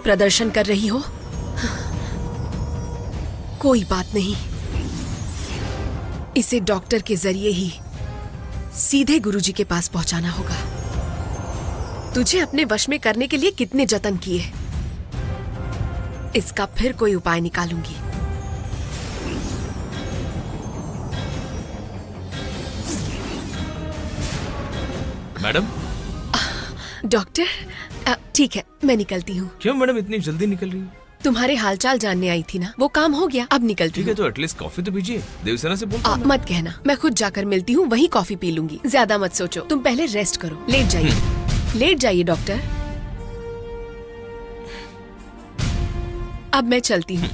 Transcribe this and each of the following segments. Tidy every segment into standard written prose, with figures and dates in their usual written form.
प्रदर्शन कर रही हो? कोई बात नहीं, इसे डॉक्टर के जरिए ही सीधे गुरुजी के पास पहुंचाना होगा। तुझे अपने वश में करने के लिए कितने जतन किए, इसका फिर कोई उपाय निकालूंगी। मैडम। डॉक्टर, ठीक है, मैं निकलती हूँ। क्यों मैडम इतनी जल्दी निकल रही है? तुम्हारे हालचाल जानने आई थी ना, वो काम हो गया, अब निकलती ठीक हूँ। है, तो एटलीस्ट कॉफी तो पीजिए। देवसेना से बोलता हूँ। मत कहना, मैं खुद जाकर मिलती हूँ, वहीं कॉफी पी लूंगी। ज्यादा मत सोचो, तुम पहले रेस्ट करो। लेट जाइए, लेट जाइए डॉक्टर। अब मैं चलती हूँ।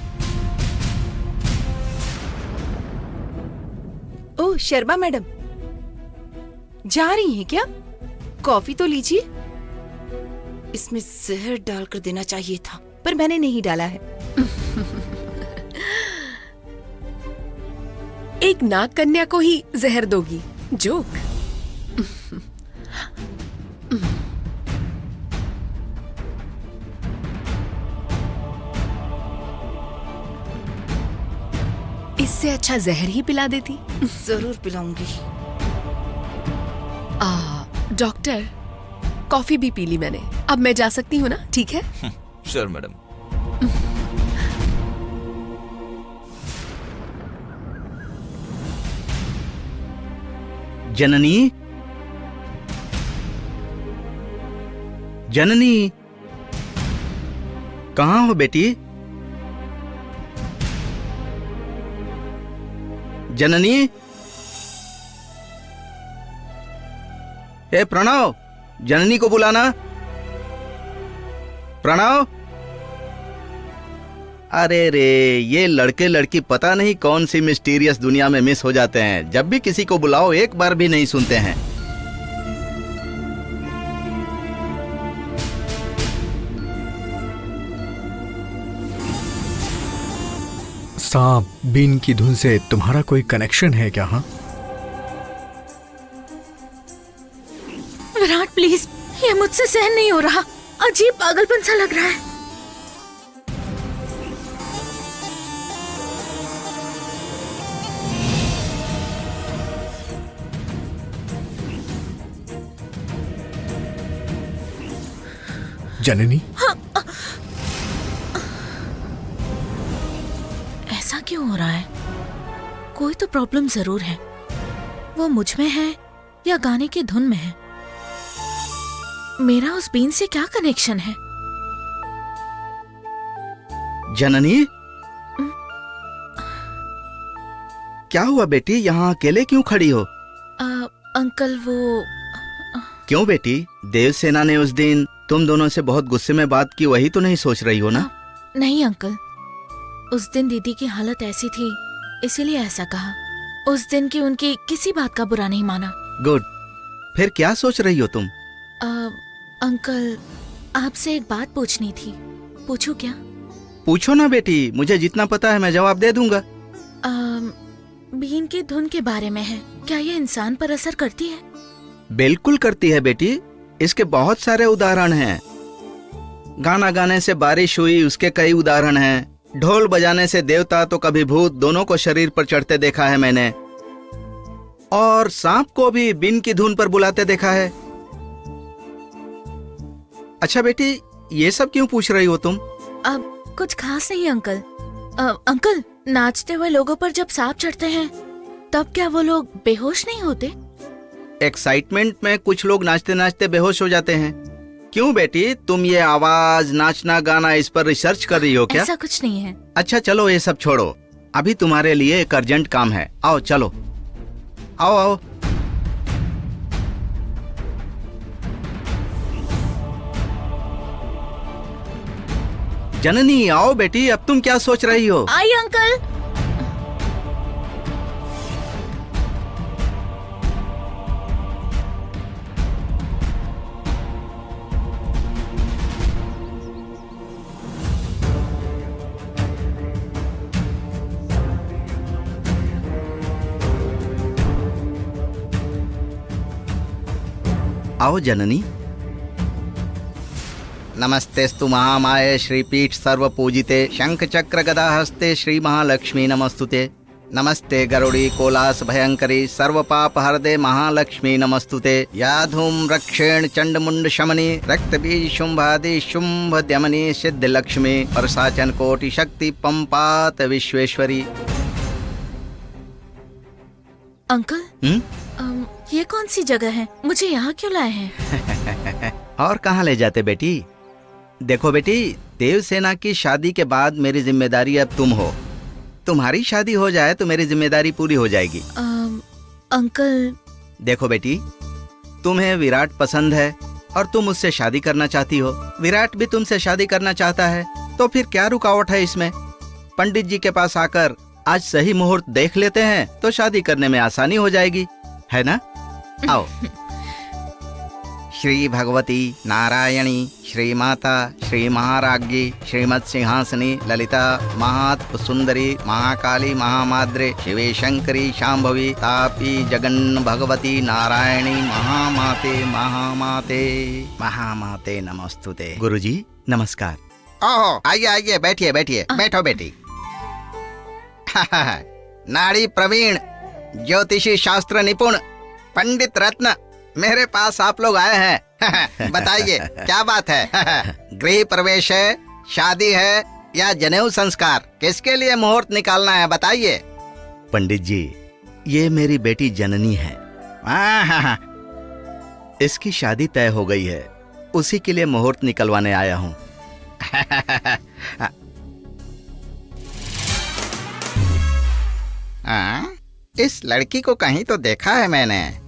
ओह शर्मा मैडम, जा रही हैं क्या? कॉफी तो लीजिए। इसमें जहर डालकर देना चाहिए था, पर मैंने नहीं डाला है। एक नाग कन्या को ही जहर दोगी? जोक। इससे अच्छा जहर ही पिला देती। जरूर पिलाऊंगी। डॉक्टर, कॉफी भी पी ली मैंने, अब मैं जा सकती हूँ ना? ठीक है। Sure madam. जननी, जननी, कहाँ हो बेटी? जननी, ए प्रणव, जननी को बुलाना। प्रणव। अरे रे, ये लड़के लड़की पता नहीं कौन सी मिस्टीरियस दुनिया में मिस हो जाते हैं। जब भी किसी को बुलाओ एक बार भी नहीं सुनते हैं। सांप बीन की धुन से तुम्हारा कोई कनेक्शन है क्या? हाँ विराट प्लीज, ये मुझसे सहन नहीं हो रहा। अजीब पागलपन सा लग रहा है। जननी, ऐसा क्यों हो रहा है? कोई तो प्रॉब्लम जरूर है। वो मुझ में है या गाने की धुन में है? मेरा उस बीन से क्या कनेक्शन है? जननी, क्या हुआ बेटी? यहाँ अकेले क्यों खड़ी हो? अंकल वो क्यों बेटी? देवसेना ने उस दिन तुम दोनों से बहुत गुस्से में बात की, वही तो नहीं सोच रही हो ना? नहीं अंकल, उस दिन दीदी की हालत ऐसी थी, इसीलिए ऐसा कहा। उस दिन की उनकी किसी बात का बुरा नहीं माना। गुड। फिर क्या सोच रही हो तुम? अंकल, आपसे एक बात पूछनी थी। पूछूं क्या? पूछो ना बेटी, मुझे जितना पता है मैं जवाब दे दूंगा। बीन की धुन के बारे में है। क्या ये इंसान पर असर करती है? बिल्कुल करती है बेटी, इसके बहुत सारे उदाहरण हैं। गाना गाने से बारिश हुई, उसके कई उदाहरण हैं। ढोल बजाने से देवता तो कभी भूत, दोनों को शरीर पर चढ़ते देखा है मैंने। और सांप को भी बीन की धुन पर बुलाते देखा है। अच्छा बेटी, ये सब क्यों पूछ रही हो तुम? अब कुछ खास नहीं अंकल। अंकल, नाचते हुए लोगों पर जब सांप चढ़ते हैं तब क्या वो लोग बेहोश नहीं होते? एक्साइटमेंट में कुछ लोग नाचते नाचते बेहोश हो जाते हैं। क्यों बेटी, तुम ये आवाज, नाचना, गाना, इस पर रिसर्च कर रही हो क्या? ऐसा कुछ नहीं है। अच्छा चलो ये सब छोड़ो, अभी तुम्हारे लिए एक अर्जेंट काम है। आओ चलो, आओ आओ। जननी आओ बेटी, अब तुम क्या सोच रही हो? आई अंकल। आओ जननी। नमस्तेस्तु महामाये श्रीपीठ सर्व पूजिते शंख चक्र गदा हस्ते श्री महालक्ष्मी नमस्तुते। नमस्ते गरुड़ी कोलास भयंकरी सर्व पाप हरदे महालक्ष्मी नमस्तुते। या धूम रक्षेण चंड मुंड शमनी रक्त बीज शुंभादि शुंभ दमनी सिद्ध लक्ष्मी परसाचन कोटि शक्ति पंपात विश्वेश्वरी। अंकल ये कौन सी जगह है? मुझे यहाँ क्यों लाए हैं? और कहाँ ले जाते बेटी? देखो बेटी, देवसेना की शादी के बाद मेरी जिम्मेदारी अब तुम हो। तुम्हारी शादी हो जाए तो मेरी जिम्मेदारी पूरी हो जाएगी। अंकल देखो बेटी, तुम्हें विराट पसंद है और तुम उससे शादी करना चाहती हो। विराट भी तुमसे शादी करना चाहता है, तो फिर क्या रुकावट है इसमें? पंडित जी के पास आकर आज सही मुहूर्त देख लेते हैं तो शादी करने में आसानी हो जाएगी, है ना? आओ। श्री भगवती नारायणी श्री माता श्री महाराज्ञी श्रीमद सिंहासनी ललिता महात्म सुंदरी महाकाली महामाद्रे शिवे शंकरी शांभवी तापी जगन भगवती नारायणी महामाते महामाते महामाते नमस्तुते। गुरुजी नमस्कार। ओहो, आइए आइए, बैठिए बैठिए, बैठो बेटी। नाड़ी प्रवीण, ज्योतिषी शास्त्र निपुण, पंडित रत्न, मेरे पास आप लोग आए हैं। बताइए क्या बात है? गृह प्रवेश है, शादी है या जनेऊ संस्कार? किसके लिए मुहूर्त निकालना है बताइए। पंडित जी, ये मेरी बेटी जननी है। इसकी शादी तय हो गई है, उसी के लिए मुहूर्त निकलवाने आया हूँ। इस लड़की को कहीं तो देखा है मैंने।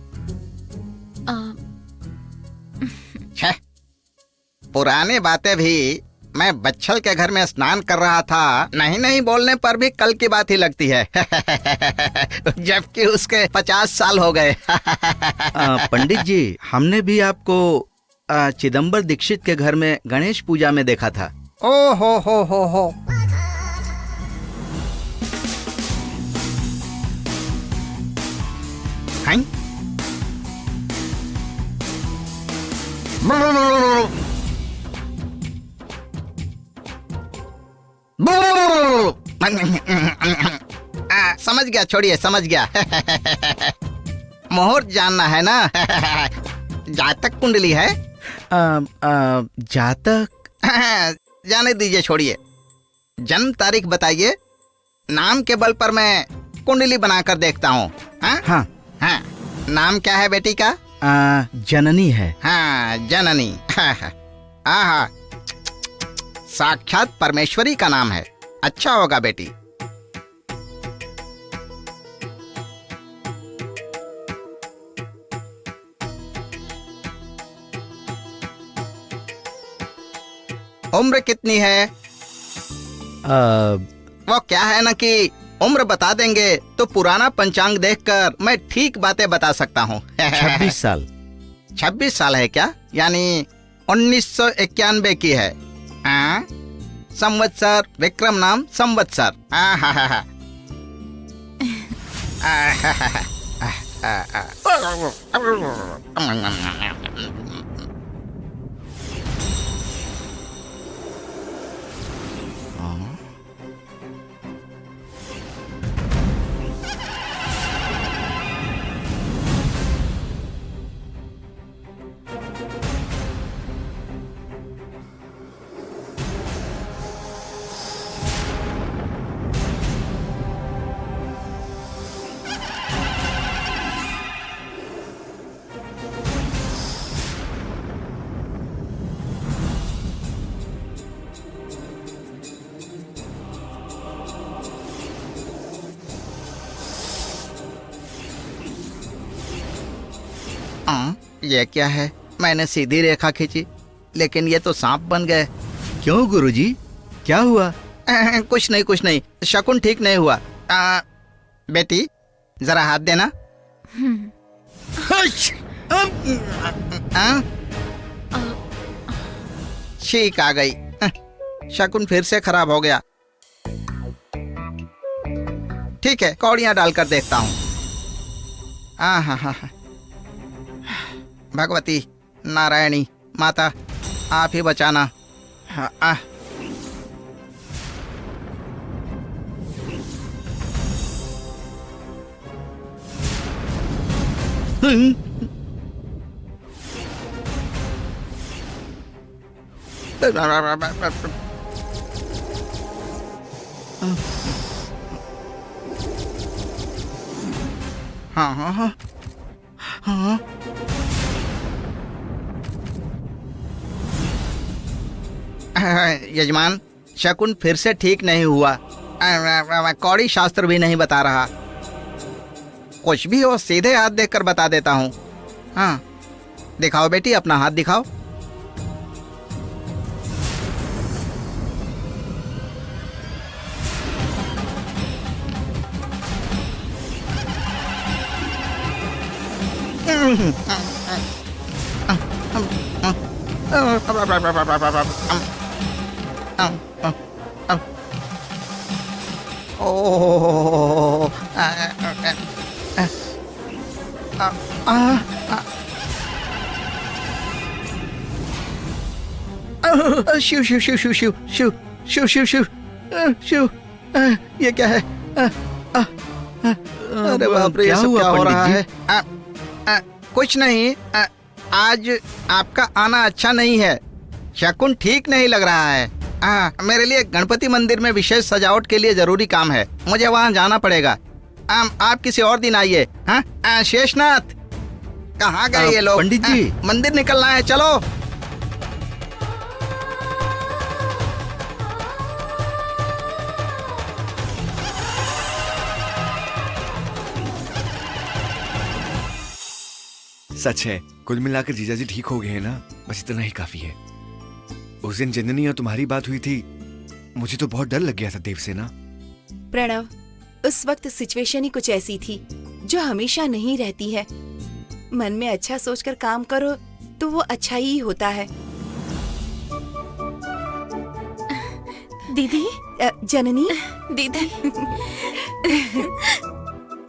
पुरानी बातें भी। मैं बच्चल के घर में स्नान कर रहा था, नहीं नहीं बोलने पर भी कल की बात ही लगती है। जबकि उसके 50 साल हो गए। पंडित जी, हमने भी आपको चिदंबर दीक्षित के घर में गणेश पूजा में देखा था। ओ हो। हैं? समझ गया, छोड़िए, समझ गया। मुहूर्त जानना है ना? जातक कुंडली है? जातक जाने दीजिए, छोड़िए। जन्म तारीख बताइए, नाम के बल पर मैं कुंडली बनाकर देखता हूँ। हाँ। नाम क्या है बेटी का? जननी है। हाँ, जननी। हाँ, साक्षात परमेश्वरी का नाम है। अच्छा होगा बेटी। उम्र कितनी है? वो क्या है ना कि उम्र बता देंगे तो पुराना पंचांग देखकर मैं ठीक बातें बता सकता हूँ। 26 साल। 26 साल है क्या? यानी 1991 की है। संवत्सर, विक्रम नाम संवत्सर। ये क्या है? मैंने सीधी रेखा खींची लेकिन ये तो सांप बन गए। क्यों गुरुजी, क्या हुआ? कुछ नहीं, शकुन ठीक नहीं हुआ। बेटी जरा हाथ देना। छींक आ गई। शकुन फिर से खराब हो गया। ठीक है, कौड़ियां डालकर देखता हूँ। हाँ। भगवती नारायणी माता, आप ही बचाना। हाँ, हाँ हाँ हाँ हाँ। यजमान, शकुन फिर से ठीक नहीं हुआ। कौड़ी शास्त्र भी नहीं बता रहा। कुछ भी हो सीधे हाथ देखकर बता देता हूँ। हाँ, दिखाओ बेटी, अपना हाथ दिखाओ। शिव शिव शिव शिव शिव शिव शिव शिव शिव शिव, ये क्या है? अरे बाप रे, ये सब क्या हो रहा है? कुछ नहीं। आज आपका आना अच्छा नहीं है। शकुन ठीक नहीं लग रहा है। मेरे लिए गणपति मंदिर में विशेष सजावट के लिए जरूरी काम है, मुझे वहाँ जाना पड़ेगा। आप किसी और दिन आइए। हाँ, शेषनाथ, कहाँ गए ये लोग? पंडित जी, मंदिर निकलना है, चलो। सच है, कुल मिलाकर जीजाजी ठीक हो गए हैं ना, बस इतना ही काफी है। उस दिन जननी और तुम्हारी बात हुई थी, मुझे तो बहुत डर लग गया था देवसेना। प्रणव, उस वक्त सिचुएशन ही कुछ ऐसी थी जो हमेशा नहीं रहती है। मन में अच्छा सोचकर काम करो तो वो अच्छा ही होता है। दीदी, जननी, दीदी।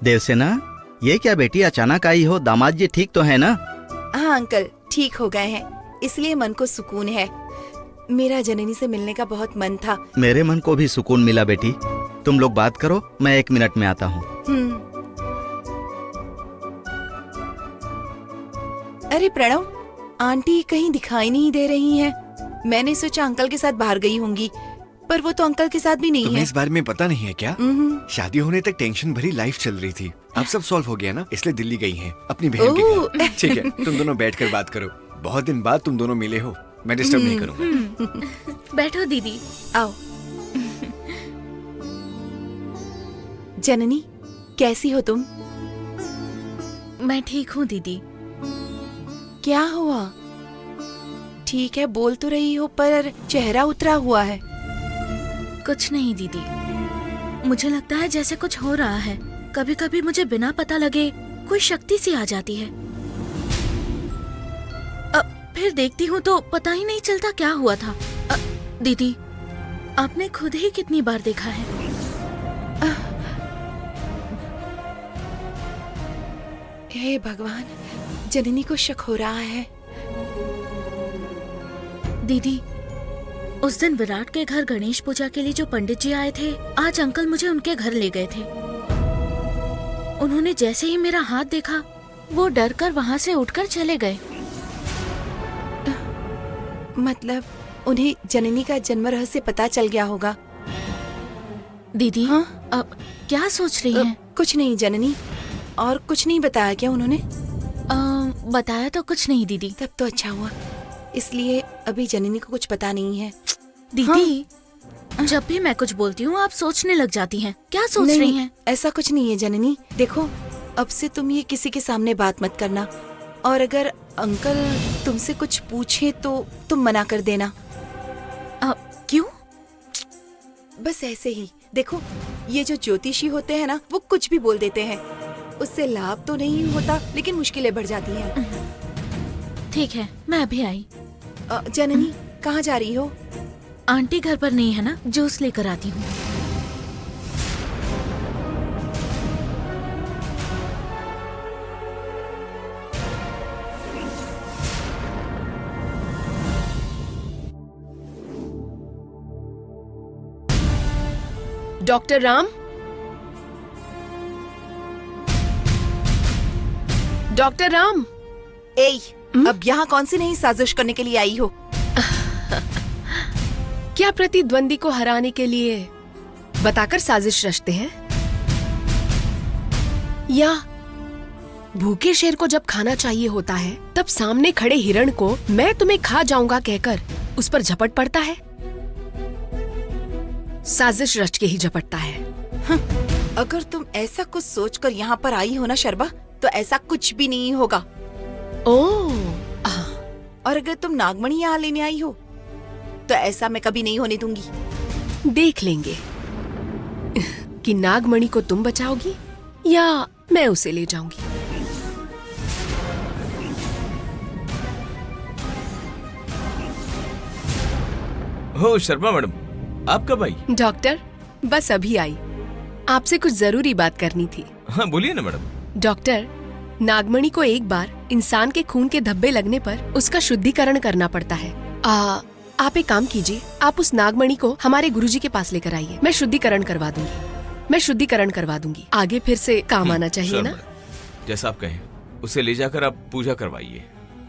देवसेना, ये क्या बेटी, अचानक आई हो? दामाद जी ठीक तो है ना? हाँ अंकल, ठीक हो गए हैं, इसलिए मन को सुकून है। मेरा जननी से मिलने का बहुत मन था। मेरे मन को भी सुकून मिला बेटी। तुम लोग बात करो, मैं 1 मिनट में आता हूँ। अरे प्रणव, आंटी कहीं दिखाई नहीं दे रही हैं। मैंने सोचा अंकल के साथ बाहर गई होंगी, पर वो तो अंकल के साथ भी नहीं तुम्हें है। इस बारे में पता नहीं है क्या? शादी होने तक टेंशन भरी लाइफ चल रही थी, अब सब सॉल्व हो गया ना, इसलिए दिल्ली गई हैं अपनी बहन के घर। ठीक है, तुम दोनों बैठकर बात करो। बहुत दिन बाद तुम दोनों मिले हो, मैं डिस्टर्ब नहीं करूँगा। बैठो दीदी। आओ। जननी, कैसी हो तुम? मैं ठीक हूँ दीदी। क्या हुआ? ठीक है, बोल तो रही हो, पर चेहरा उतरा हुआ है। कुछ नहीं दीदी, मुझे लगता है जैसे कुछ हो रहा है। कभी कभी मुझे बिना पता लगे कोई शक्ति सी आ जाती है। फिर देखती हूँ तो पता ही नहीं चलता क्या हुआ था। दीदी, आपने खुद ही कितनी बार देखा है? हे भगवान, जननी को शक हो रहा है। दीदी, उस दिन विराट के घर गणेश पूजा के लिए जो पंडित जी आए थे, आज अंकल मुझे उनके घर ले गए थे। उन्होंने जैसे ही मेरा हाथ देखा, वो डर कर वहाँ से उठकर चले गए। मतलब उन्हें जननी का जन्म रहस्य पता चल गया होगा। दीदी, हाँ? अब क्या सोच रही हैं? कुछ नहीं जननी। और कुछ नहीं बताया क्या उन्होंने? बताया तो कुछ नहीं दीदी। तब तो अच्छा हुआ, इसलिए अभी जननी को कुछ पता नहीं है। दीदी, जब भी मैं कुछ बोलती हूँ आप सोचने लग जाती हैं। क्या सोच रही हैं? ऐसा कुछ नहीं है जननी। देखो, अब से तुम ये किसी के सामने बात मत करना, और अगर अंकल तुमसे कुछ पूछे तो तुम मना कर देना। क्यों? बस ऐसे ही। देखो, ये जो ज्योतिषी होते हैं ना, वो कुछ भी बोल देते हैं। उससे लाभ तो नहीं होता, लेकिन मुश्किलें बढ़ जाती हैं। ठीक है, मैं अभी आई। जननी, कहाँ जा रही हो? आंटी घर पर नहीं है ना, जूस लेकर आती हूँ। Doctor Ram, doctor Ram. ए, अब यहाँ कौन सी नई साजिश करने के लिए आई हो? क्या प्रतिद्वंदी को हराने के लिए बताकर साजिश रचते हैं, या भूखे शेर को जब खाना चाहिए होता है तब सामने खड़े हिरण को मैं तुम्हें खा जाऊंगा कहकर उस पर झपट पड़ता है? साजिश रच के ही झपटता है। अगर तुम ऐसा कुछ सोचकर यहाँ पर आई हो ना शर्बा, तो ऐसा कुछ भी नहीं होगा। ओह, और अगर तुम नागमणि यहाँ लेने आई हो तो ऐसा मैं कभी नहीं होने दूंगी। देख लेंगे कि नागमणि को तुम बचाओगी या मैं उसे ले जाऊंगी। हो शर्मा मैडम, आप कब आई? डॉक्टर, बस अभी आई। आपसे कुछ जरूरी बात करनी थी। हाँ बोलिए ना मैडम। डॉक्टर, नागमणि को एक बार इंसान के खून के धब्बे लगने पर उसका शुद्धिकरण करना पड़ता है। आप एक काम कीजिए, आप उस नागमणि को हमारे गुरुजी के पास लेकर आइए। मैं शुद्धिकरण करवा दूंगी। आगे फिर से काम आना चाहिए श्योर ना? मैडम, जैसा आप कहें उसे ले जाकर आप पूजा करवाइए।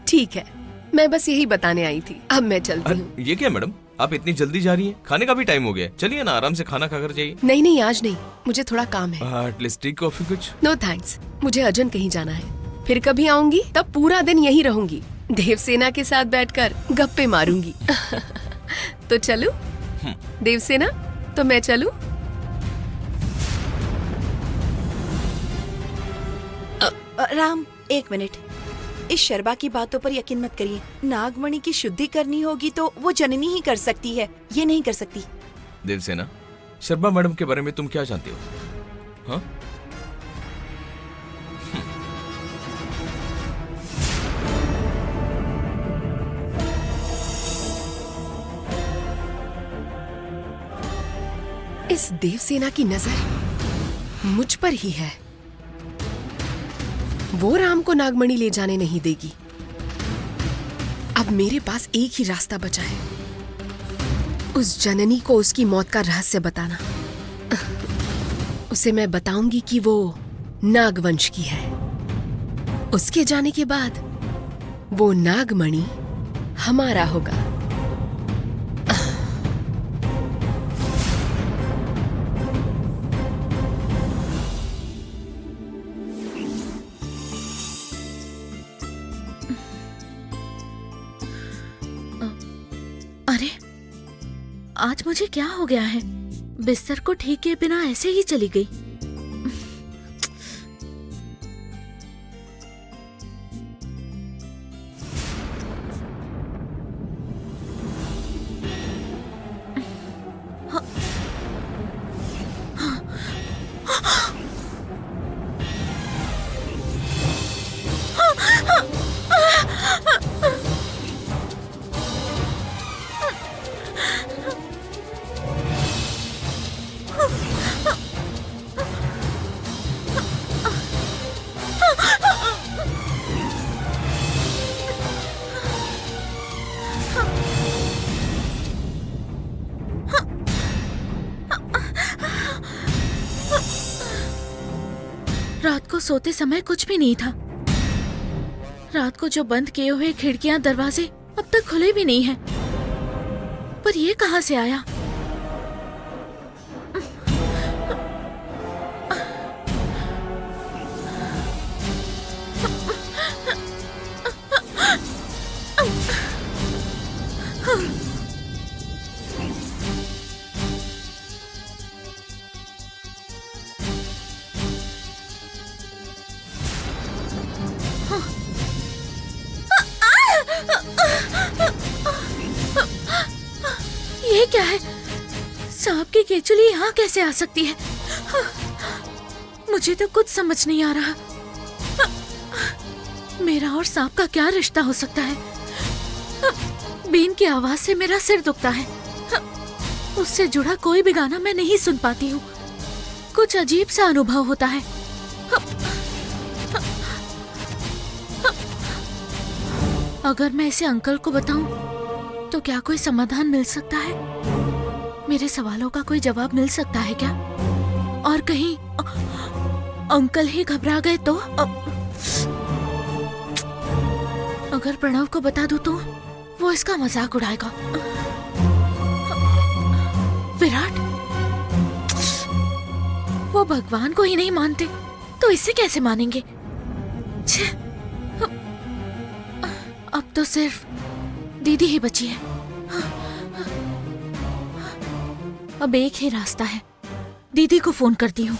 ठीक है, मैं बस यही बताने आई थी। अब मैं चलती हूँ। ये क्या मैडम, आप इतनी जल्दी जा रही हैं? खाने का भी टाइम हो गया। चलिए ना, आराम से खाना खाकर जाइए। नहीं, आज नहीं, मुझे थोड़ा काम है। एटलीस्ट टी कॉफी कुछ? नो थैंक्स, मुझे अर्जेंट कहीं जाना है। फिर कभी आऊंगी तब पूरा दिन यहीं रहूंगी, देवसेना के साथ बैठकर गप्पे मारूंगी। तो चलूं? देवसेना, तो मैं चलूं? राम, एक मिनट। इस शर्बा की बातों पर यकीन मत करिए। नागमणि की शुद्धि करनी होगी तो वो जननी ही कर सकती है, ये नहीं कर सकती। देवसेना, शर्मा मैडम के बारे में तुम क्या जानते हो? हाँ? इस देवसेना की नजर मुझ पर ही है। वो राम को नागमणि ले जाने नहीं देगी। अब मेरे पास एक ही रास्ता बचा है, उस जननी को उसकी मौत का रहस्य बताना। उसे मैं बताऊंगी कि वो नागवंश की है। उसके जाने के बाद वो नागमणि हमारा होगा। अरे, आज मुझे क्या हो गया है? बिस्तर को ठीक किए बिना ऐसे ही चली गई। रात को सोते समय कुछ भी नहीं था। रात को जो बंद किए हुए खिड़कियां दरवाजे अब तक खुले भी नहीं हैं। पर ये कहां से आया? ये क्या है? सांप की केचुली यहाँ कैसे आ सकती है? मुझे तो कुछ समझ नहीं आ रहा। मेरा और सांप का क्या रिश्ता हो सकता है? बीन की आवाज से मेरा सिर दुखता है। उससे जुड़ा कोई भी गाना मैं नहीं सुन पाती हूँ। कुछ अजीब सा अनुभव होता है। अगर मैं इसे अंकल को बताऊं तो क्या कोई समाधान मिल सकता है? मेरे सवालों का कोई जवाब मिल सकता है क्या? और कहीं अंकल ही घबरा गए तो? अगर प्रणव को बता दूं तो वो इसका मजाक उड़ाएगा। विराट, वो भगवान को ही नहीं मानते तो इसे कैसे मानेंगे? छे, अब तो सिर्फ दीदी ही बची है। अब एक ही रास्ता है, दीदी को फोन करती हूँ।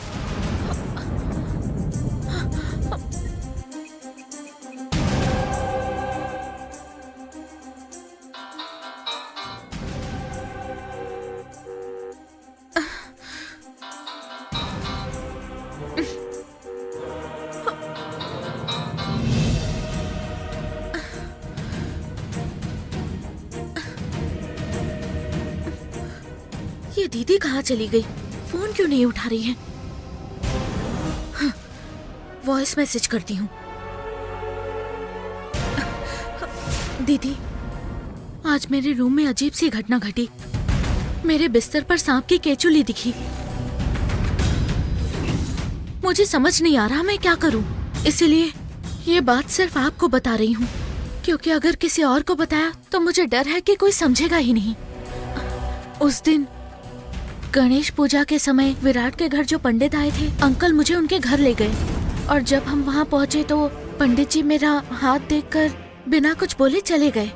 ये दीदी कहाँ चली गई? फोन क्यों नहीं उठा रही है? वॉइस मैसेज करती हूँ। दीदी, आज मेरे रूम में अजीब सी घटना घटी। मेरे बिस्तर पर सांप की केचुली दिखी। मुझे समझ नहीं आ रहा मैं क्या करूँ, इसीलिए ये बात सिर्फ आपको बता रही हूँ, क्योंकि अगर किसी और को बताया तो मुझे डर है कि कोई समझेगा ही नहीं। उस दिन गणेश पूजा के समय विराट के घर जो पंडित आए थे, अंकल मुझे उनके घर ले गए और जब हम वहाँ पहुँचे तो पंडित जी मेरा हाथ देखकर बिना कुछ बोले चले गए।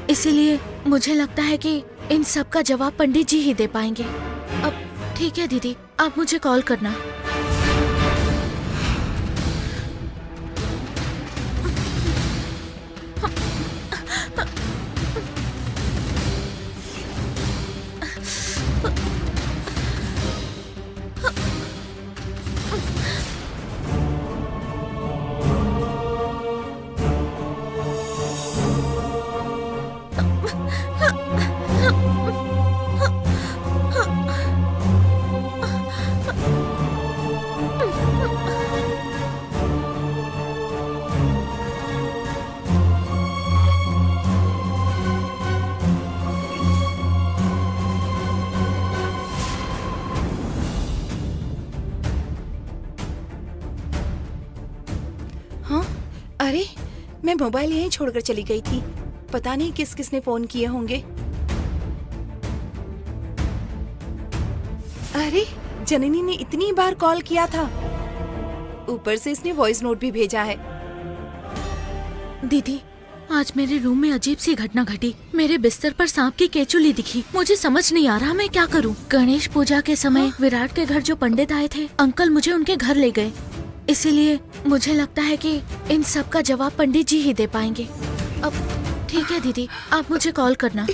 इसीलिए मुझे लगता है कि इन सब का जवाब पंडित जी ही दे पाएंगे। अब ठीक है दीदी, आप मुझे कॉल करना। अरे, मैं मोबाइल यहीं छोड़कर चली गई थी। पता नहीं किस किसने फोन किए होंगे। अरे, जननी ने इतनी बार कॉल किया था, ऊपर से इसने वॉइस नोट भी भेजा है। दीदी, आज मेरे रूम में अजीब सी घटना घटी। मेरे बिस्तर पर सांप की केचुली दिखी। मुझे समझ नहीं आ रहा मैं क्या करूं। गणेश पूजा के समय विराट के घर जो पंडित आए थे, अंकल मुझे उनके घर ले गए। इसीलिए मुझे लगता है कि इन सब का जवाब पंडित जी ही दे पाएंगे। अब ठीक है दीदी, आप मुझे कॉल करना।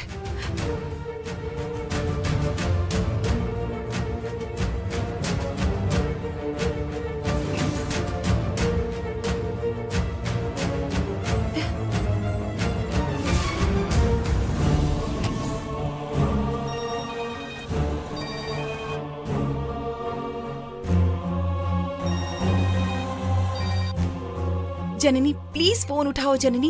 जननी, प्लीज फोन उठाओ जननी।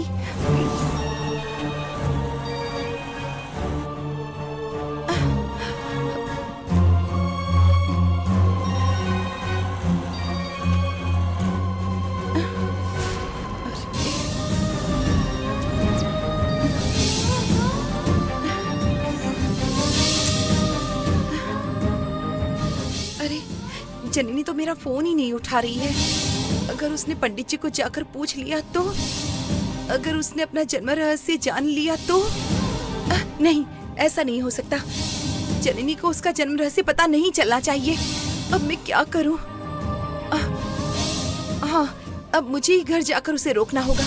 अरे, जननी तो मेरा फोन ही नहीं उठा रही है। अगर उसने पंडित जी को जाकर पूछ लिया तो, अगर उसने अपना जन्म रहस्य जान लिया तो, नहीं, ऐसा नहीं हो सकता। जननी को उसका जन्म रहस्य पता नहीं चलना चाहिए। अब मैं क्या करूं? हाँ, अब मुझे ही घर जाकर उसे रोकना होगा।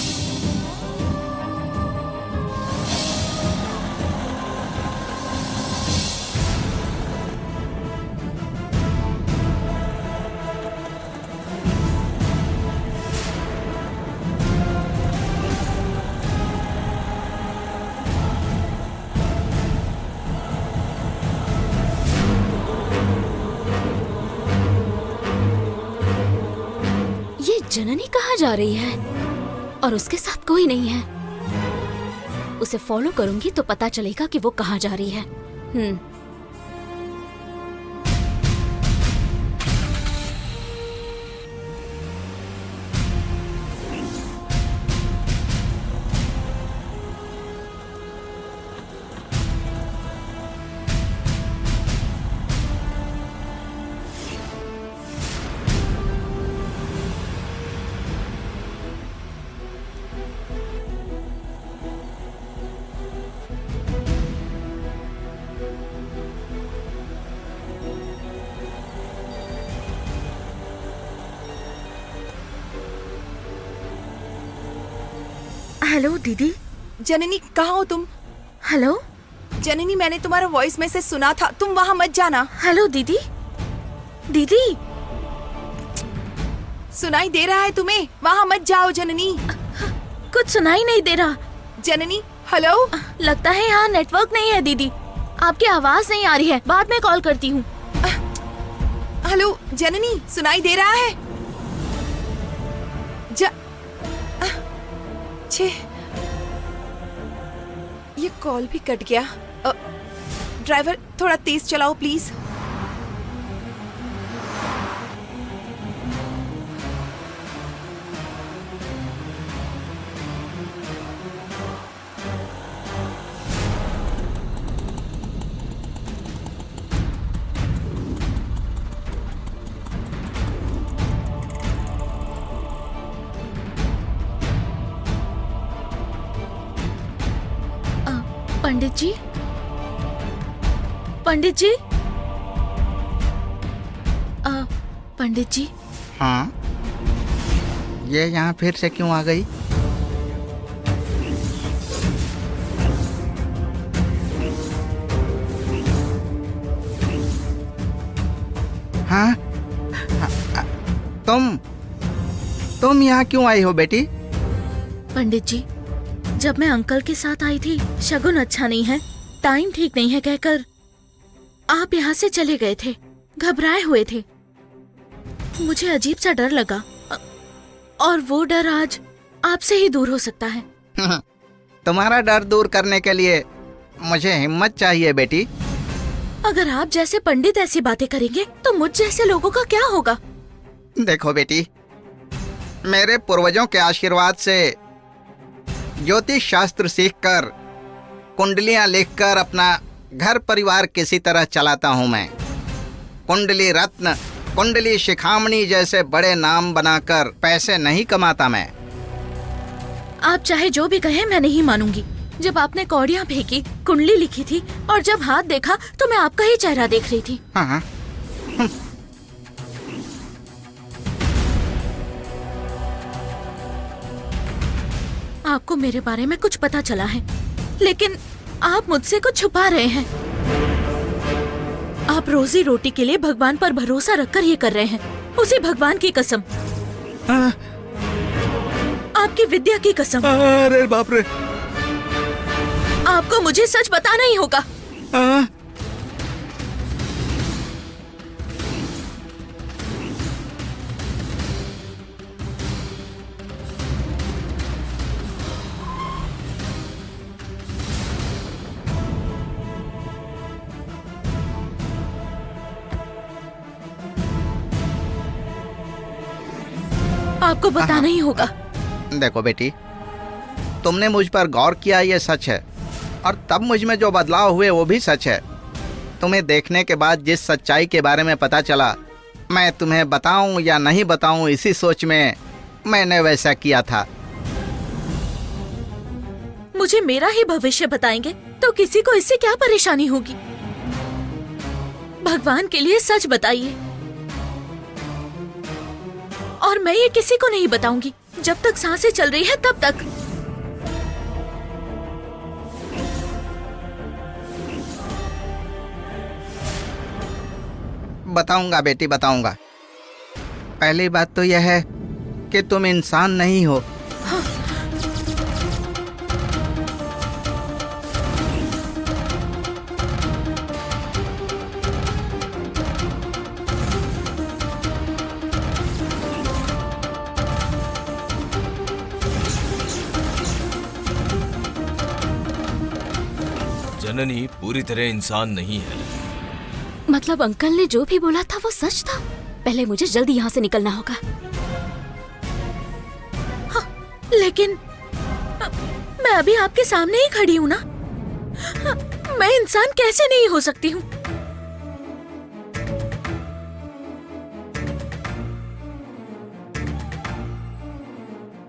जननी कहाँ जा रही है और उसके साथ कोई नहीं है। उसे फॉलो करूंगी तो पता चलेगा कि वो कहाँ जा रही है। हेलो दीदी। जननी कहाँ हो तुम? हेलो जननी मैंने तुम्हारा वॉइस मैसेज सुना था, तुम वहाँ मत जाना। हेलो दीदी। दीदी सुनाई दे रहा है तुम्हें? वहाँ मत जाओ जननी। कुछ सुनाई नहीं दे रहा। जननी हेलो। लगता है यहाँ नेटवर्क नहीं है दीदी, आपकी आवाज नहीं आ रही है, बाद में कॉल करती हूँ। हेलो जननी, सुनाई दे रहा है? छे, ये कॉल भी कट गया। ड्राइवर थोड़ा तेज चलाओ प्लीज। पंडित जी, पंडित जी, पंडित जी। हाँ, ये यहाँ फिर से क्यों आ गई? हाँ, तुम यहाँ क्यों आई हो बेटी? पंडित जी, जब मैं अंकल के साथ आई थी, शगुन अच्छा नहीं है, टाइम ठीक नहीं है कहकर आप यहाँ से चले गए थे, घबराए हुए थे। मुझे अजीब सा डर लगा और वो डर आज आपसे ही दूर हो सकता है। तुम्हारा डर दूर करने के लिए मुझे हिम्मत चाहिए बेटी। अगर आप जैसे पंडित ऐसी बातें करेंगे तो मुझ जैसे लोगों का क्या होगा? देखो बेटी, मेरे पूर्वजों के आशीर्वाद से ज्योतिष शास्त्र सीखकर, कुंडलियां लिखकर अपना घर परिवार किसी तरह चलाता हूं मैं। कुंडली रत्न, कुंडली शिखामणि जैसे बड़े नाम बनाकर पैसे नहीं कमाता मैं। आप चाहे जो भी कहें, मैं नहीं मानूंगी। जब आपने कौड़ियां फेंकी, कुंडली लिखी थी और जब हाथ देखा तो मैं आपका ही चेहरा देख रही थी। हाँ। आपको मेरे बारे में कुछ पता चला है, लेकिन आप मुझसे कुछ छुपा रहे हैं। आप रोजी रोटी के लिए भगवान पर भरोसा रखकर ये कर रहे हैं, उसी भगवान की कसम, आपकी विद्या की कसम। अरे बाप रे! आपको मुझे सच बताना ही होगा। आपको बताना ही होगा। देखो बेटी, तुमने मुझ पर गौर किया, ये सच है, और तब मुझ में जो बदलाव हुए वो भी सच है। तुम्हें देखने के बाद जिस सच्चाई के बारे में पता चला, मैं तुम्हें बताऊं या नहीं बताऊं, इसी सोच में मैंने वैसा किया था। मुझे मेरा ही भविष्य बताएंगे तो किसी को इससे क्या परेशानी होगी? भगवान के लिए सच बताइए, और मैं ये किसी को नहीं बताऊंगी। जब तक सांसें चल रही है तब तक। बताऊंगा बेटी, बताऊंगा। पहली बात तो यह है कि तुम इंसान नहीं हो। जननी पूरी तरह इंसान नहीं है। मतलब अंकल ने जो भी बोला था वो सच था? पहले मुझे जल्दी यहाँ से निकलना होगा। हाँ, लेकिन मैं अभी आपके सामने ही खड़ी हूँ ना। मैं इंसान कैसे नहीं हो सकती हूँ?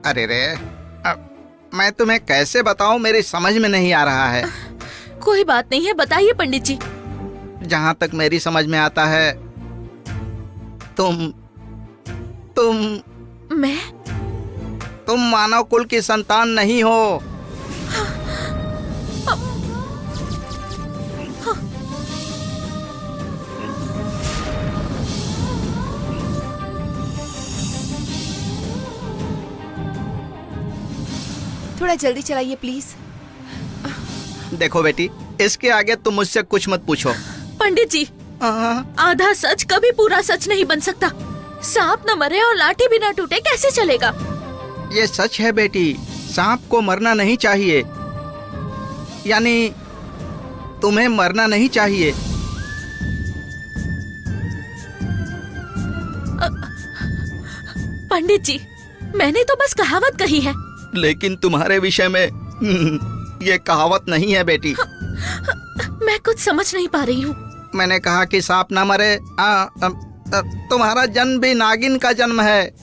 अरे रे, मैं तुम्हें कैसे बताऊं, मेरी समझ में नहीं आ रहा है। कोई बात नहीं है, बताइए पंडित जी। जहां तक मेरी समझ में आता है, तुम मैं तुम मानव कुल की संतान नहीं हो। थोड़ा जल्दी चलाइए प्लीज। देखो बेटी, इसके आगे तुम मुझसे कुछ मत पूछो। पंडित जी, आधा सच कभी पूरा सच नहीं बन सकता। सांप न मरे और लाठी भी न टूटे कैसे चलेगा? ये सच है बेटी, सांप को मरना नहीं चाहिए, यानी तुम्हें मरना नहीं चाहिए। पंडित जी, मैंने तो बस कहावत कही है। लेकिन तुम्हारे विषय में ये कहावत नहीं है बेटी। मैं कुछ समझ नहीं पा रही हूँ। मैंने कहा कि सांप ना मरे। तुम्हारा जन्म भी नागिन का जन्म है।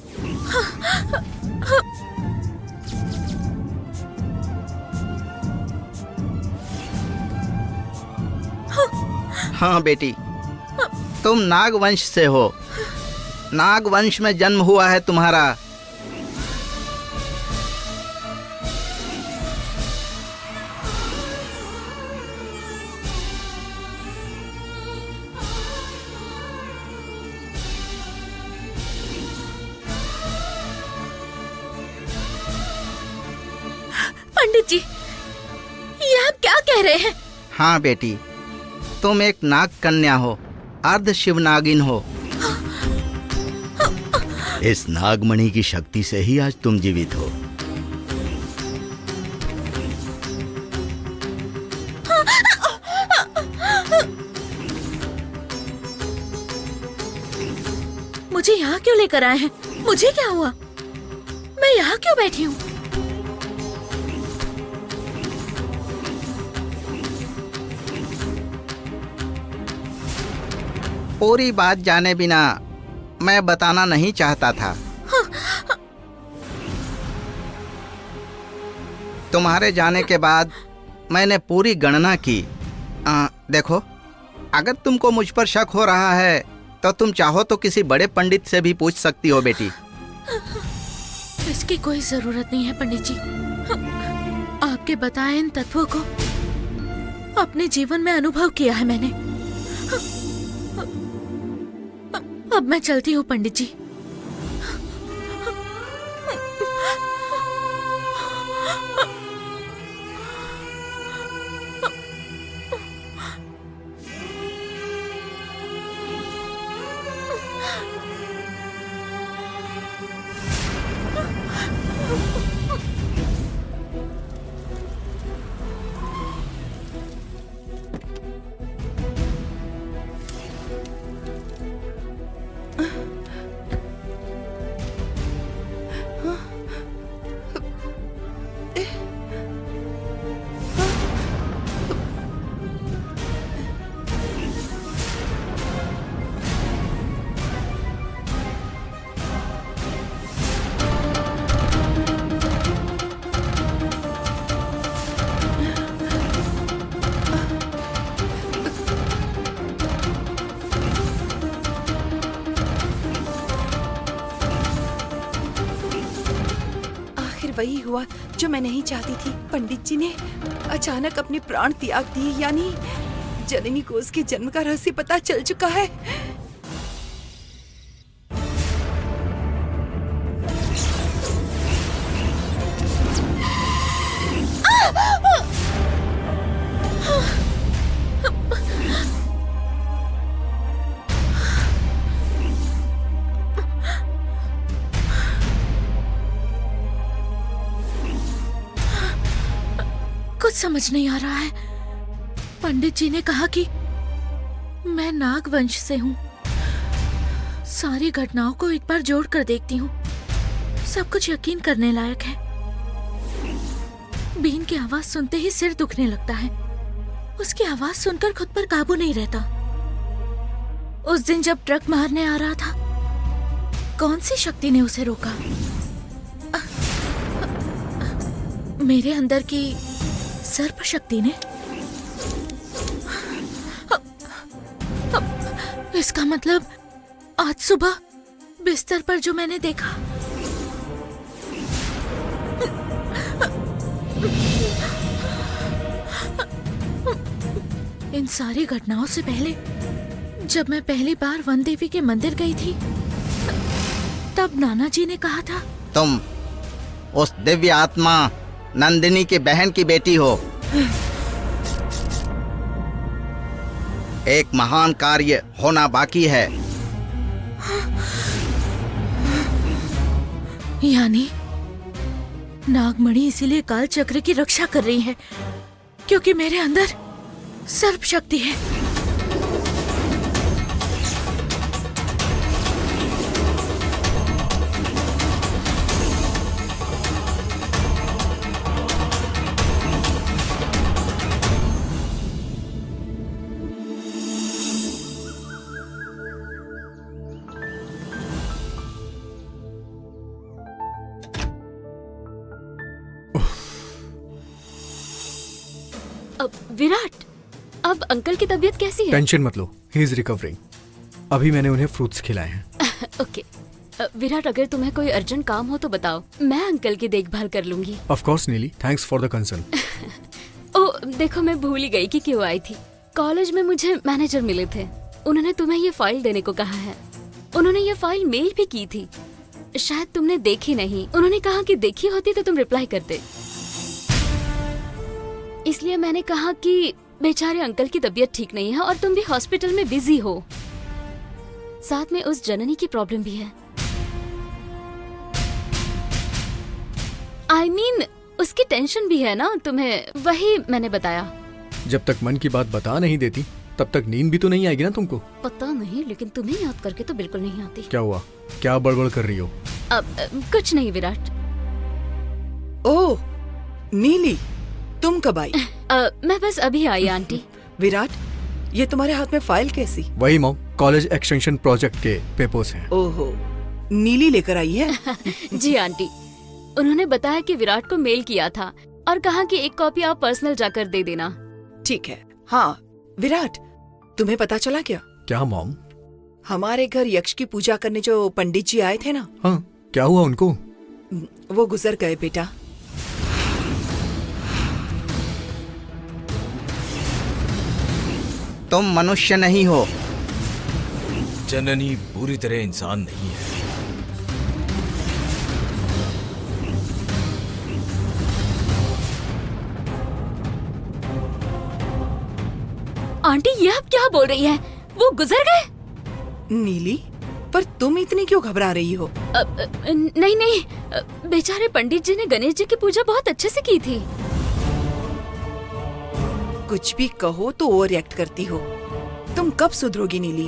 हाँ बेटी, तुम नाग वंश से हो। नाग वंश में जन्म हुआ है तुम्हारा। पंडित जी, ये आप क्या कह रहे हैं? हाँ बेटी, तुम एक नाग कन्या हो, अर्ध शिव नागिन हो। इस नागमणि की शक्ति से ही आज तुम जीवित हो। मुझे यहाँ क्यों लेकर आए हैं? मुझे क्या हुआ? मैं यहाँ क्यों बैठी हूँ? पूरी बात जाने बिना मैं बताना नहीं चाहता था। तुम्हारे जाने के बाद मैंने पूरी गणना की। देखो, अगर तुमको मुझ पर शक हो रहा है तो तुम चाहो तो किसी बड़े पंडित से भी पूछ सकती हो बेटी। इसकी कोई जरूरत नहीं है पंडित जी। आपके बताए इन तत्वों को अपने जीवन में अनुभव किया है मैंने। अब मैं चलती हूँ पंडित जी। वही हुआ जो मैं नहीं चाहती थी। पंडित जी ने अचानक अपने प्राण त्याग दिए, यानी जननी को उसके जन्म का रहस्य पता चल चुका है। कुछ समझ नहीं आ रहा है। पंडित जी ने कहा कि मैं नाग वंश से हूँ। सारी घटनाओं को एक बार जोड़ कर देखती हूँ, सब कुछ यकीन करने लायक है। बीन की आवाज सुनते ही सिर दुखने लगता है। उसकी आवाज सुनकर खुद पर काबू नहीं रहता। उस दिन जब ट्रक मारने आ रहा था, कौन सी शक्ति ने उसे रोका? मेरे अंदर की सर्प शक्ति ने। इसका मतलब आज सुबह बिस्तर पर जो मैंने देखा, इन सारी घटनाओं से पहले जब मैं पहली बार वन देवी के मंदिर गई थी, तब नाना जी ने कहा था, तुम उस दिव्य आत्मा नंदिनी की बहन की बेटी हो। एक महान कार्य होना बाकी है। यानी नागमणि इसीलिए काल चक्र की रक्षा कर रही है क्योंकि मेरे अंदर सर्प शक्ति है। अब विराट, अब अंकल की तबीयत कैसी है? टेंशन मत लो, ही इज रिकवरिंग। अभी मैंने उन्हें फ्रूट्स खिलाए हैं। ओके विराट, अगर तुम्हें कोई अर्जेंट काम हो तो बताओ, मैं अंकल की देखभाल कर लूंगी। ऑफ कोर्स नीली, थैंक्स फॉर द कंसर्न। ओ देखो, मैं भूल ही गई कि क्यों आई थी। कॉलेज में मुझे मैनेजर मिले थे, उन्होंने तुम्हें ये फाइल देने को कहा है। उन्होंने ये फाइल मेल भी की थी, शायद तुमने देखी नहीं। उन्होंने कहा कि देखी होती तो तुम रिप्लाई करते, इसलिए मैंने कहा कि बेचारे अंकल की तबीयत ठीक नहीं है और तुम भी हॉस्पिटल में बिजी हो, साथ में उस जननी की प्रॉब्लम भी है। I mean, उसकी टेंशन भी है ना तुम्हें, वही मैंने बताया। जब तक मन की बात बता नहीं देती तब तक नींद भी तो नहीं आएगी ना तुमको। पता नहीं, लेकिन तुम्हें याद करके तो बिल्कुल नहीं आती। क्या हुआ, क्या बड़बड़ कर रही हो? अब कुछ नहीं विराट। ओह नीली, तुम कब आई? मैं बस अभी आई आंटी। विराट, ये तुम्हारे हाथ में फाइल कैसी? वही मॉम, कॉलेज एक्सटेंशन प्रोजेक्ट के पेपर्स हैं। ओहो, नीली लेकर आई है? जी आंटी, उन्होंने बताया कि विराट को मेल किया था और कहा कि एक कॉपी आप पर्सनल जाकर दे देना। ठीक है। हाँ विराट, तुम्हें पता चला क्या? क्या मॉम? हमारे घर यक्ष की पूजा करने जो पंडित जी आए थे ना, हाँ, क्या हुआ उनको? वो गुजर गए बेटा। तुम मनुष्य नहीं हो। जननी पूरी तरह इंसान नहीं है। आंटी, ये आप क्या बोल रही है? वो गुजर गए? नीली, पर तुम इतनी क्यों घबरा रही हो? नहीं नहीं, बेचारे पंडित जी ने गणेश जी की पूजा बहुत अच्छे से की थी। कुछ भी कहो तो ओवर रिएक्ट करती हो। तुम कब सुधरोगी नीली?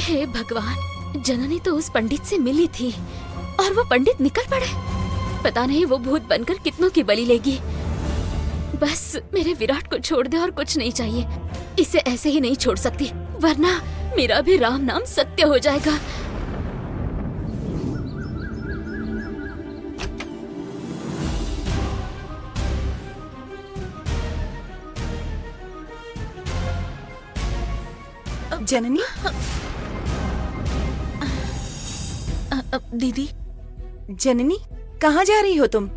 हे भगवान, जननी तो उस पंडित से मिली थी और वो पंडित निकल पड़े। पता नहीं वो भूत बनकर कितनों की बलि लेगी। बस मेरे विराट को छोड़ दे और कुछ नहीं चाहिए। इसे ऐसे ही नहीं छोड़ सकती, वरना मेरा भी राम नाम सत्य हो जाएगा। जननी, दीदी, जननी कहाँ जा रही हो तुम?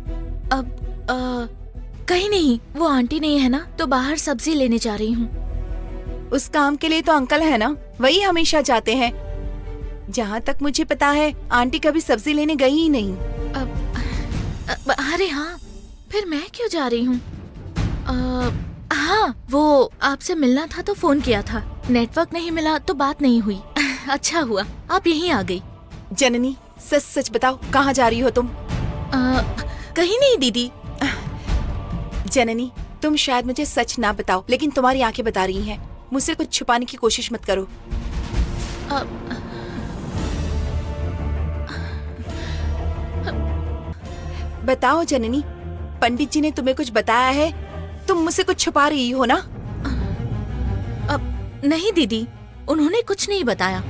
कहीं नहीं, वो आंटी नहीं है ना, तो बाहर सब्जी लेने जा रही हूँ। उस काम के लिए तो अंकल है ना, वही हमेशा जाते हैं। जहाँ तक मुझे पता है, आंटी कभी सब्जी लेने गई ही नहीं। अरे हाँ, फिर मैं क्यों जा रही हूँ? हाँ, वो आपसे मिलना था तो फोन किया था, नेटवर्क नहीं मिला तो बात नहीं हुई। अच्छा हुआ आप यहीं आ गई। जननी, सच सच बताओ, कहाँ जा रही हो तुम? कहीं नहीं दीदी। जननी, तुम शायद मुझे सच ना बताओ, लेकिन तुम्हारी आंखें बता रही हैं। मुझसे कुछ छुपाने की कोशिश मत करो। बताओ जननी, पंडित जी ने तुम्हें कुछ बताया है? तुम मुझसे कुछ छुपा रही हो ना? नहीं दीदी, उन्होंने कुछ नहीं बताया।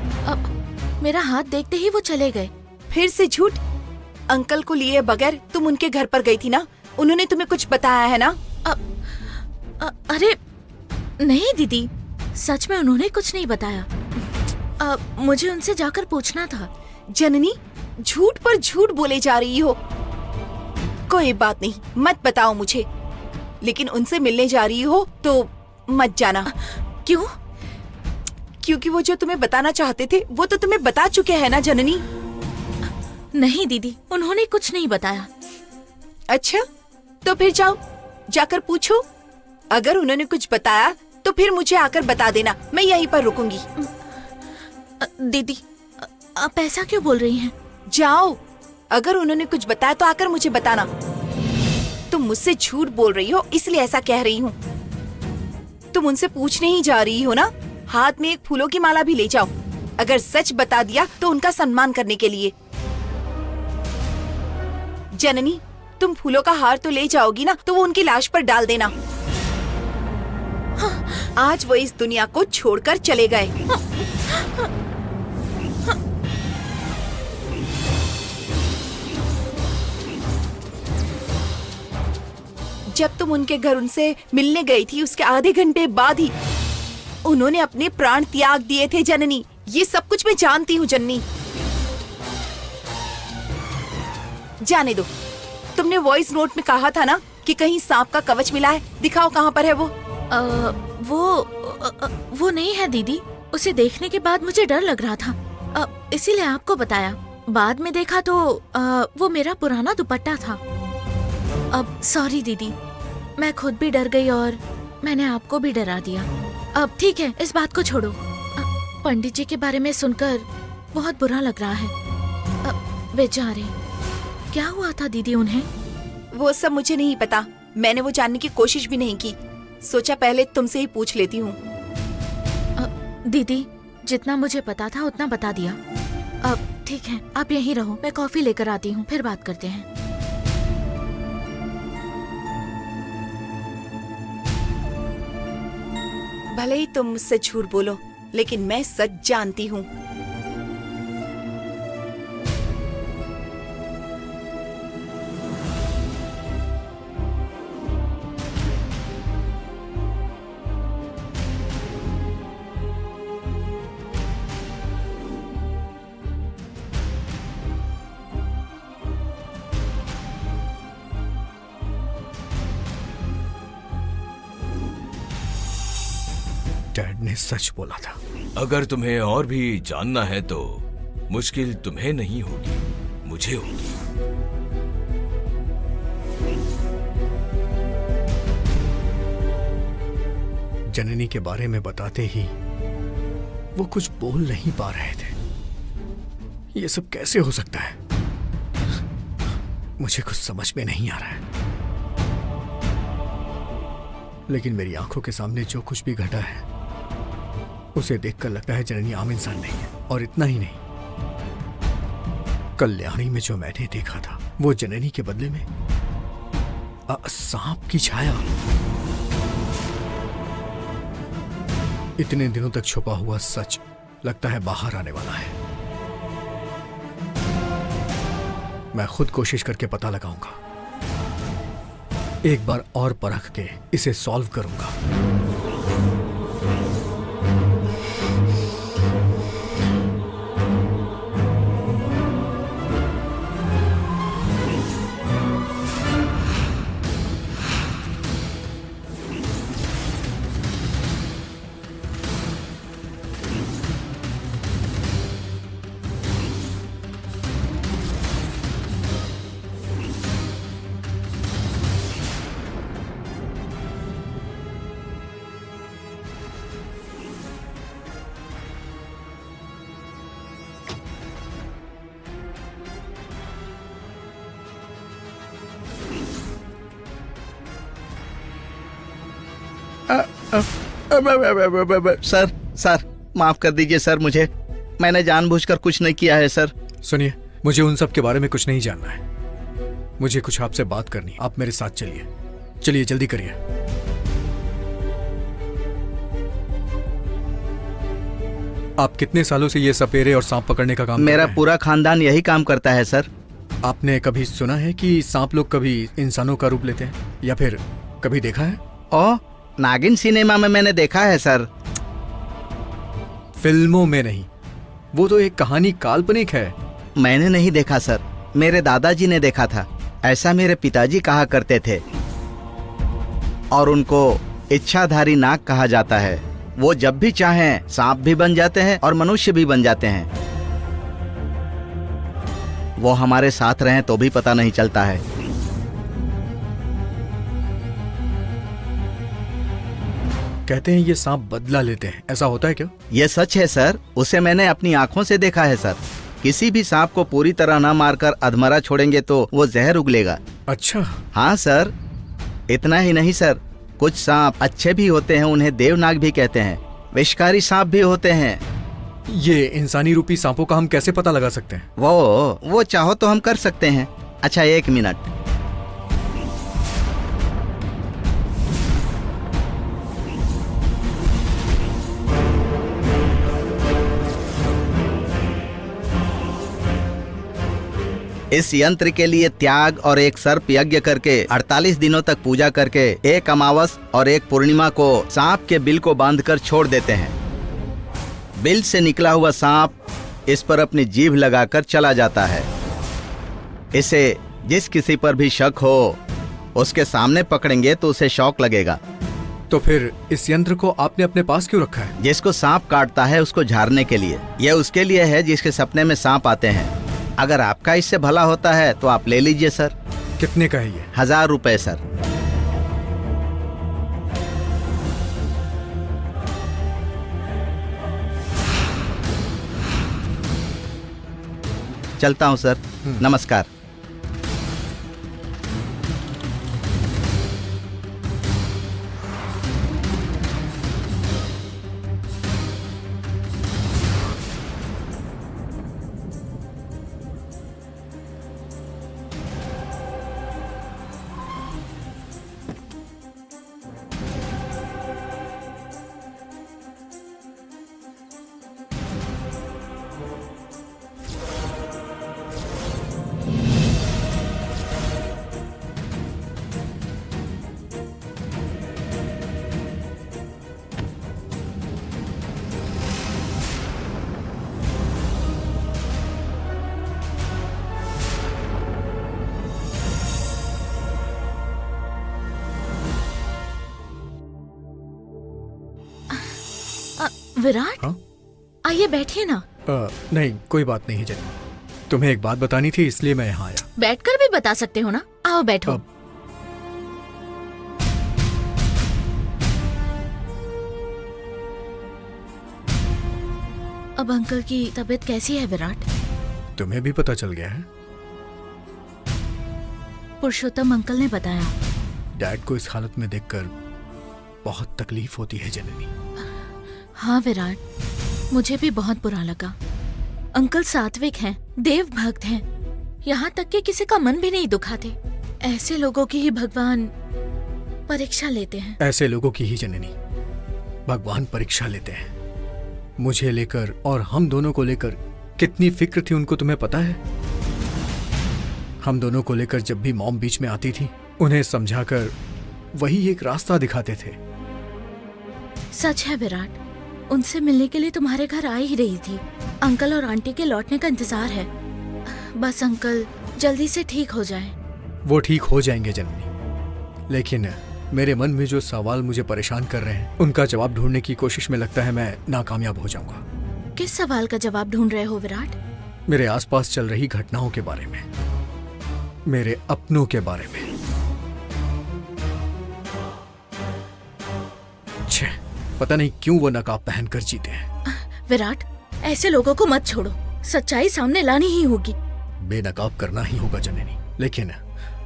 मेरा हाथ देखते ही वो चले गए। फिर से झूठ। अंकल को लिए बगैर तुम उनके घर पर गई थी ना? उन्होंने तुम्हें कुछ बताया है ना? अरे नहीं दीदी, सच में उन्होंने कुछ नहीं बताया। मुझे उनसे जाकर पूछना था। जननी, झूठ पर झूठ बोले जा रही हो। कोई बात नहीं, मत बताओ मुझे, लेकिन उनसे मिलने जा रही हो तो मत जाना। क्यों? क्योंकि वो जो तुम्हें बताना चाहते थे वो तो तुम्हें बता चुके हैं ना जननी। नहीं दीदी, उन्होंने कुछ नहीं बताया। अच्छा, तो फिर जाओ, जाकर पूछो। अगर उन्होंने कुछ बताया तो फिर मुझे आकर बता देना, मैं यहीं पर रुकूंगी। दीदी, आप ऐसा क्यों बोल रही हैं? जाओ, अगर उन्होंने कुछ बताया तो आकर मुझे बताना। तुम मुझसे झूठ बोल रही हो इसलिए ऐसा कह रही हूँ। तुम उनसे पूछने ही जा रही हो ना, हाथ में एक फूलों की माला भी ले जाओ। अगर सच बता दिया तो उनका सम्मान करने के लिए। जननी, तुम फूलों का हार तो ले जाओगी ना, तो वो उनकी लाश पर डाल देना। आज वो इस दुनिया को छोड़कर चले गए। जब तुम उनके घर उनसे मिलने गई थी, उसके आधे घंटे बाद ही उन्होंने अपने प्राण त्याग दिए थे जननी। ये सब कुछ मैं जानती हूँ जननी। जाने दो, तुमने वॉइस नोट में कहा था ना कि कहीं सांप का कवच मिला है, दिखाओ कहाँ पर है वो। वो नहीं है दीदी, उसे देखने के बाद मुझे डर लग रहा था, इसीलिए आपको बताया। बाद में देखा तो वो मेरा पुराना दुपट्टा था। अब सॉरी दीदी, मैं खुद भी डर गई और मैंने आपको भी डरा दिया। अब ठीक है, इस बात को छोड़ो। पंडित जी के बारे में सुनकर बहुत बुरा लग रहा है। बेचारे, क्या हुआ था दीदी उन्हें? वो सब मुझे नहीं पता, मैंने वो जानने की कोशिश भी नहीं की। सोचा पहले तुमसे ही पूछ लेती हूँ। दीदी, जितना मुझे पता था उतना बता दिया। अब ठीक है, आप यहीं रहो, मैं कॉफी लेकर आती हूँ, फिर बात करते हैं। भले ही तुम मुझसे झूठ बोलो, लेकिन मैं सच जानती हूँ। डैड ने सच बोला था। अगर तुम्हें और भी जानना है तो मुश्किल तुम्हें नहीं होगी, मुझे होगी। जननी के बारे में बताते ही वो कुछ बोल नहीं पा रहे थे। ये सब कैसे हो सकता है? मुझे कुछ समझ में नहीं आ रहा है। लेकिन मेरी आंखों के सामने जो कुछ भी घटा है उसे देखकर लगता है जननी आम इंसान नहीं है। और इतना ही नहीं, कल्याणी में जो मैंने देखा था वो जननी के बदले में सांप की छाया। इतने दिनों तक छुपा हुआ सच लगता है बाहर आने वाला है। मैं खुद कोशिश करके पता लगाऊंगा, एक बार और परख के इसे सॉल्व करूंगा। सर, सर माफ कर दीजिए सर, मुझे, मैंने जानबूझकर कुछ नहीं किया है सर। सुनिए, मुझे उन सब के बारे में कुछ नहीं जानना है। मुझे कुछ आपसे बात करनी है। आप मेरे साथ चलिए। चलिए जल्दी करिए। आप कितने सालों से ये सपेरे और सांप पकड़ने का काम कर मेरा रहे हैं? पूरा खानदान यही काम करता है सर। आपने कभी सुना है कि सांप लोग कभी इंसानों का रूप लेते हैं, या फिर कभी देखा है? ओ, नागिन सिनेमा में मैंने देखा है सर। फिल्मों में नहीं, वो तो एक कहानी काल्पनिक है। मैंने नहीं देखा सर, मेरे दादाजी ने देखा था। ऐसा मेरे पिताजी कहा करते थे। और उनको इच्छाधारी नाग कहा जाता है। वो जब भी चाहें सांप भी बन जाते हैं और मनुष्य भी बन जाते हैं। वो हमारे साथ रहें तो भी पता नहीं चलता है। कहते हैं ये सांप बदला लेते हैं, ऐसा होता है क्या? ये सच है सर, उसे मैंने अपनी आंखों से देखा है सर। किसी भी सांप को पूरी तरह न मारकर अधमरा छोड़ेंगे तो वो जहर उगलेगा। अच्छा। हाँ सर, इतना ही नहीं सर, कुछ सांप अच्छे भी होते हैं, उन्हें देवनाग भी कहते हैं। विषकारी सांप भी होते हैं। ये इंसानी रूपी सांपों का हम कैसे पता लगा सकते हैं? वो चाहो तो हम कर सकते हैं। अच्छा, 1 मिनट। इस यंत्र के लिए त्याग और एक सर्प यज्ञ करके 48 दिनों तक पूजा करके एक अमावस और एक पूर्णिमा को सांप के बिल को बांधकर छोड़ देते हैं। बिल से निकला हुआ सांप इस पर अपनी जीभ लगाकर चला जाता है। इसे जिस किसी पर भी शक हो उसके सामने पकड़ेंगे तो उसे शौक लगेगा। तो फिर इस यंत्र को आपने अपने पास क्यों रखा है? जिसको सांप काटता है उसको झाड़ने के लिए। यह उसके लिए है जिसके सपने में सांप आते हैं। अगर आपका इससे भला होता है तो आप ले लीजिए सर। कितने का है ये? 1000 रुपए सर। चलता हूँ सर, नमस्कार। विराट, हाँ? आइए बैठिए ना। नहीं, कोई बात नहीं है जन्नी। तुम्हें एक बात बतानी थी इसलिए मैं यहाँ आया। बैठकर भी बता सकते हो ना, आओ बैठो। अब अंकल की तबीयत कैसी है विराट? तुम्हें भी पता चल गया है? पुरुषोत्तम अंकल ने बताया। डैड को इस हालत में देखकर बहुत तकलीफ होती है जननी। हाँ विराट, मुझे भी बहुत बुरा लगा। अंकल सात्विक हैं, देव भक्त हैं, यहाँ तक कि किसी का मन भी नहीं दुखाते। ऐसे लोगों की ही भगवान परीक्षा लेते हैं। ऐसे लोगों की ही जननी भगवान परीक्षा लेते हैं। मुझे लेकर और हम दोनों को लेकर कितनी फिक्र थी उनको तुम्हें पता है? हम दोनों को लेकर जब भी मॉम बीच में आती थी उन्हें समझाकर वही एक रास्ता दिखाते थे। सच है विराट, उनसे मिलने के लिए तुम्हारे घर आ ही रही थी। अंकल और आंटी के लौटने का इंतजार है। बस अंकल जल्दी से ठीक हो जाए। वो ठीक हो जाएंगे जननी, लेकिन मेरे मन में जो सवाल मुझे परेशान कर रहे हैं उनका जवाब ढूंढने की कोशिश में लगता है मैं नाकामयाब हो जाऊंगा। किस सवाल का जवाब ढूंढ रहे हो विराट? मेरे आसपास चल रही घटनाओं के बारे में, मेरे अपनों के बारे में। छे, पता नहीं क्यों वो नकाब पहनकर जीते हैं। विराट, ऐसे लोगों को मत छोड़ो, सच्चाई सामने लानी ही होगी। बेनकाब करना ही होगा जननी, लेकिन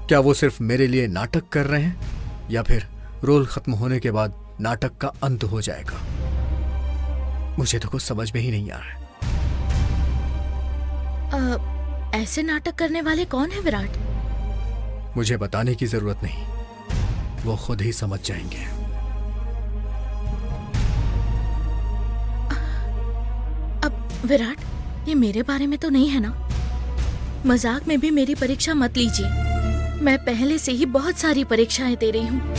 क्या वो सिर्फ मेरे लिए नाटक कर रहे हैं या फिर रोल खत्म होने के बाद नाटक का अंत हो जाएगा? मुझे तो कुछ समझ में ही नहीं आ रहा है। ऐसे नाटक करने वाले कौन है विराट? मुझे बताने की जरूरत नहीं, वो खुद ही समझ जाएंगे। अब विराट, ये मेरे बारे में तो नहीं है ना? मजाक में भी मेरी परीक्षा मत लीजिए। मैं पहले से ही बहुत सारी परीक्षाएं दे रही हूँ।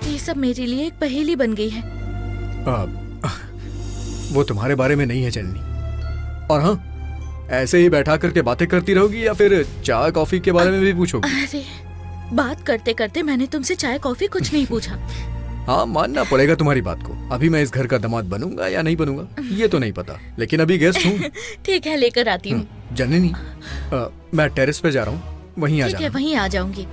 ये सब मेरे लिए एक पहेली बन गई है। वो तुम्हारे बारे में नहीं है जननी, और हाँ, ऐसे ही बैठा करके बातें करती रहोगी या फिर चाय कॉफी के बारे में भी पूछोगी? अरे, बात करते करते मैंने तुमसे चाय कॉफी कुछ नहीं पूछा। हाँ, मानना पड़ेगा तुम्हारी बात को। अभी मैं इस घर का दामाद बनूंगा या नहीं बनूंगा ये तो नहीं पता, लेकिन अभी गेस्ट हूँ। ठीक है, लेकर आती हूँ। जननी, मैं टेरेस पे जा रहा हूँ, वहीं आ ठीक है, जाना। वहीं आ जाऊंगी।